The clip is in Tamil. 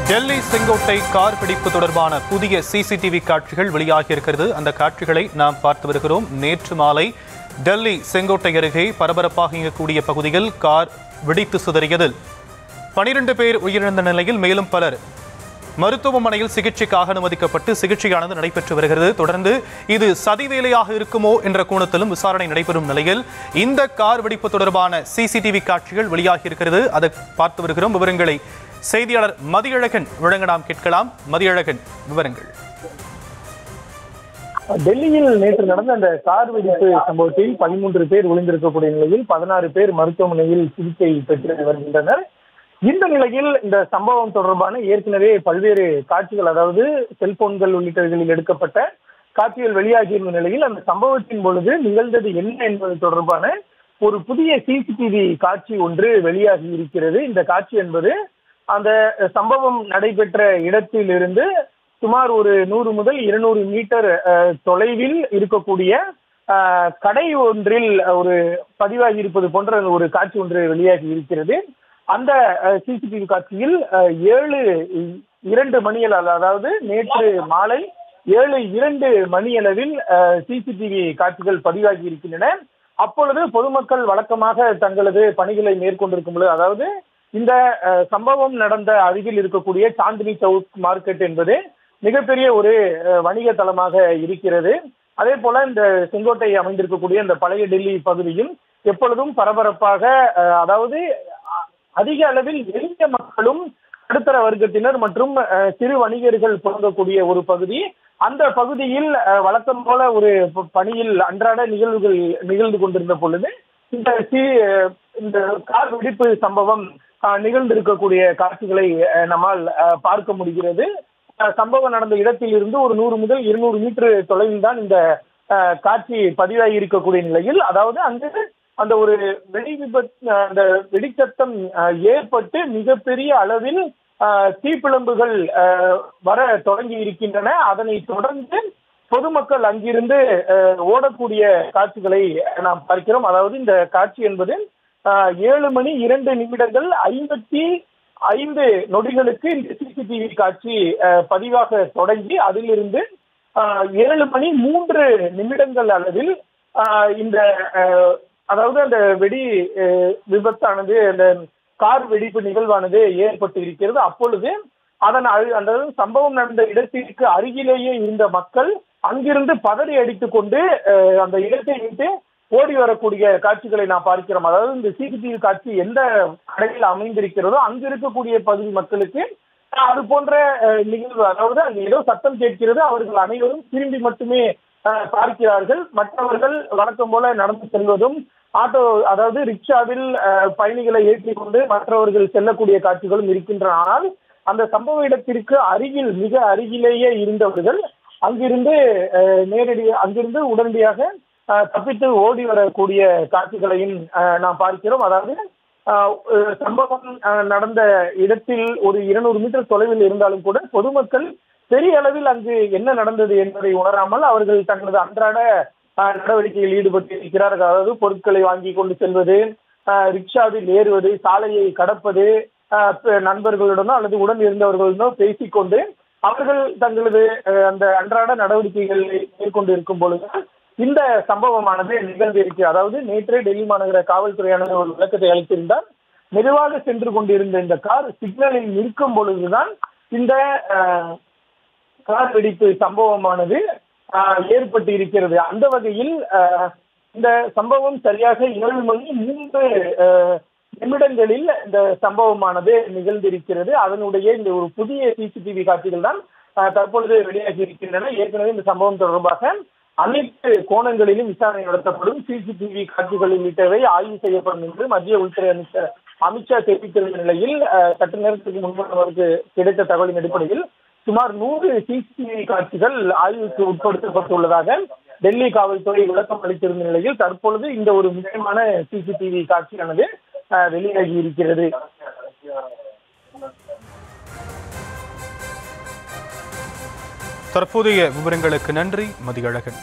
டெல்லி செங்கோட்டை கார் பிடிப்பு தொடர்பான புதிய சிசிடிவி காட்சிகள் வெளியாகியிருக்கிறது. அந்த காட்சிகளை நாம் பார்த்து வருகிறோம். நேற்று மாலை டெல்லி செங்கோட்டை அருகே பரபரப்பாக இயங்கக்கூடிய பகுதியில் கார் வெடித்து சிதறியதில் 12 பேர் உயிரிழந்த நிலையில் மேலும் பலர் மருத்துவமனையில் சிகிச்சைக்காக அனுமதிக்கப்பட்டு சிகிச்சையானது நடைபெற்று வருகிறது. தொடர்ந்து இது சதிவேலையாக இருக்குமோ என்ற கோணத்திலும் விசாரணை நடைபெறும் நிலையில் இந்த கார் வெடிப்பு தொடர்பான சிசிடிவி காட்சிகள் வெளியாகியிருக்கிறது. அதை பார்த்து வருகிறோம். விவரங்களை செய்தியாளர் மதியழகன் வழங்க நாம் கேட்கலாம். மதியழகன், விவரங்கள். டெல்லியில் நேற்று நடந்த அந்த கார் வெடிப்பு சம்பவத்தில் 13 பேர் விழுந்திருக்கக்கூடிய நிலையில் 16 பேர் மருத்துவமனையில் சிகிச்சை பெற்று வருகின்றனர். இந்த நிலையில் இந்த சம்பவம் தொடர்பான ஏற்கனவே பல்வேறு காட்சிகள், அதாவது செல்போன்கள் உள்ளிட்டவைகளில் எடுக்கப்பட்ட காட்சிகள் வெளியாகியிருந்த நிலையில் அந்த சம்பவத்தின் பொழுது நிகழ்ந்தது என்ன என்பது தொடர்பான ஒரு புதிய சிசிடிவி காட்சி ஒன்று வெளியாகி இருக்கிறது. இந்த காட்சி என்பது அந்த சம்பவம் நடைபெற்ற இடத்திலிருந்து சுமார் ஒரு 100 முதல் 200 மீட்டர் தொலைவில் இருக்கக்கூடிய கடை ஒன்றில் ஒரு பதிவாகி இருப்பது போன்ற ஒரு காட்சி ஒன்று வெளியாகி இருக்கிறது. அந்த சிசிடிவி காட்சியில் 7:02 மணியளவில், அதாவது நேற்று மாலை 7:02 மணியளவில் சிசிடிவி காட்சிகள் பதிவாகி இருக்கின்றன. அப்பொழுது பொதுமக்கள் வழக்கமாக தங்களது பணிகளை மேற்கொண்டிருக்கும் பொழுது, அதாவது இந்த சம்பவம் நடந்த அருகில் இருக்கக்கூடிய சாந்தினி சவுக் மார்க்கெட் என்பது மிகப்பெரிய ஒரு வணிக தளமாக இருக்கிறது. அதே போல இந்த செங்கோட்டை அமைந்திருக்கக்கூடிய இந்த பழைய டெல்லி பகுதியும் எப்பொழுதும் பரபரப்பாக, அதாவது அதிக அளவில் எளிய மக்களும் நடுத்தர வர்க்கத்தினர் மற்றும் சிறு வணிகர்கள் புழங்கக்கூடிய ஒரு பகுதி. அந்த பகுதியில் வழக்கம் போல ஒரு பணியில் அன்றாட நிகழ்வுகள் நிகழ்ந்து கொண்டிருந்த பொழுது இந்த கார் வெடிப்பு சம்பவம் நிகழ்ந்திருக்கக்கூடிய காட்சிகளை நம்மால் பார்க்க முடிகிறது. சம்பவம் நடந்த இடத்தில் இருந்து ஒரு 100 முதல் 200 மீட்டர் தொலைவில் தான் இந்த காட்சி பதிவாகி இருக்கக்கூடிய நிலையில், அதாவது அங்கு அந்த ஒரு அந்த வெடிச்சத்தம் ஏற்பட்டு மிகப்பெரிய அளவில் தீப்பிழம்புகள் வர தொடங்கி இருக்கின்றன. அதனை தொடர்ந்து பொதுமக்கள் அங்கிருந்து ஓடக்கூடிய காட்சிகளை நாம் பார்க்கிறோம். அதாவது இந்த காட்சி என்பது 7:02 55 நொடிகளுக்கு இந்த சிசிடிவி காட்சி பதிவாக தொடங்கி அதிலிருந்து 7:03 அளவில் இந்த, அதாவது அந்த விபத்தானது, அந்த கார் வெடிப்பு நிகழ்வானது ஏற்பட்டு இருக்கிறது. அப்பொழுது அந்த சம்பவம் நடந்த இடத்திற்கு அருகிலேயே இருந்த மக்கள் அங்கிருந்து பதறி அடித்துக் கொண்டு அந்த இடத்தை விட்டு ஓடி வரக்கூடிய காட்சிகளை நாம் பார்க்கிறோம். அதாவது இந்த சிசிடிவி காட்சி எந்த கடையில் அமைந்திருக்கிறதோ அங்கு இருக்கக்கூடிய பகுதி மக்களுக்கு அது போன்ற நிகழ்வு, அதாவது அங்கு ஏதோ சத்தம் கேட்கிறது, அவர்கள் அனைவரும் திரும்பி மட்டுமே பார்க்கிறார்கள். மற்றவர்கள் வழக்கம் போல நடந்து செல்வதும், ஆட்டோ, அதாவது ரிக்ஷாவில் பயணிகளை ஏற்றிக் கொண்டு மற்றவர்கள் செல்லக்கூடிய காட்சிகளும் இருக்கின்றன. ஆனால் அந்த சம்பவ இடத்திற்கு அருகில், மிக அருகிலேயே இருந்தவர்கள் அங்கிருந்து உடனடியாக தப்பித்து ஓடி வரக்கூடிய காட்சிகளையும் நாம் பார்க்கிறோம். அதாவது சம்பவம் நடந்த இடத்தில் ஒரு 200 மீட்டர் தொலைவில் இருந்தாலும் கூட பொதுமக்கள் பெரிய அளவில் அங்கு என்ன நடந்தது என்பதை உணராமல் அவர்கள் தங்களது அன்றாட நடவடிக்கையில் ஈடுபட்டு இருக்கிறார்கள். அதாவது பொருட்களை வாங்கி கொண்டு செல்வது, ரிக்ஷாவில் ஏறுவது, சாலையை கடப்பது, நண்பர்களுடனோ அல்லது உடன் இருந்தவர்களுடனோ பேசிக்கொண்டு அவர்கள் தங்களது அந்த அன்றாட நடவடிக்கைகளை மேற்கொண்டு இருக்கும் பொழுது இந்த சம்பவமானது நிகழ்ந்திருக்கு. அதாவது நேற்றே டெல்லி மாநகர காவல்துறையானது ஒரு விளக்கத்தை அளித்திருந்தார். மெதுவாக சென்று கொண்டிருந்த இந்த கார் சிக்னலில் நிற்கும் பொழுதுதான் இந்த கார் வெடிப்பு சம்பவமானது ஏற்பட்டு இருக்கிறது. அந்த வகையில் இந்த சம்பவம் சரியாக 7:03 இந்த சம்பவமானது நிகழ்ந்திருக்கிறது. அதனுடைய இந்த ஒரு புதிய சிசிடிவி காட்சிகள் தான் தற்பொழுது வெளியாகி இருக்கின்றன. ஏற்கனவே இந்த சம்பவம் தொடர்பாக அனைத்து கோணங்களிலும் விசாரணை நடத்தப்படும். சிசிடிவி காட்சிகள் உள்ளிட்டவை ஆய்வு செய்யப்படும் என்று மத்திய உள்துறை அமைச்சர் அமித்ஷா தெரிவித்திருந்த நிலையில் சற்று நேரத்துக்கு முன்பு அவருக்கு கிடைத்த தகவலின் அடிப்படையில் சுமார் 100 சிசிடிவி காட்சிகள் ஆய்வுக்கு உட்படுத்தப்பட்டுள்ளதாக டெல்லி காவல்துறை விளக்கம் அளித்திருந்த நிலையில் தற்பொழுது இந்த ஒரு முக்கியமான சிசிடிவி காட்சியானது வெளியாகி இருக்கிறது. தற்போதைய விவரங்களுக்கு நன்றி மதியழகன்.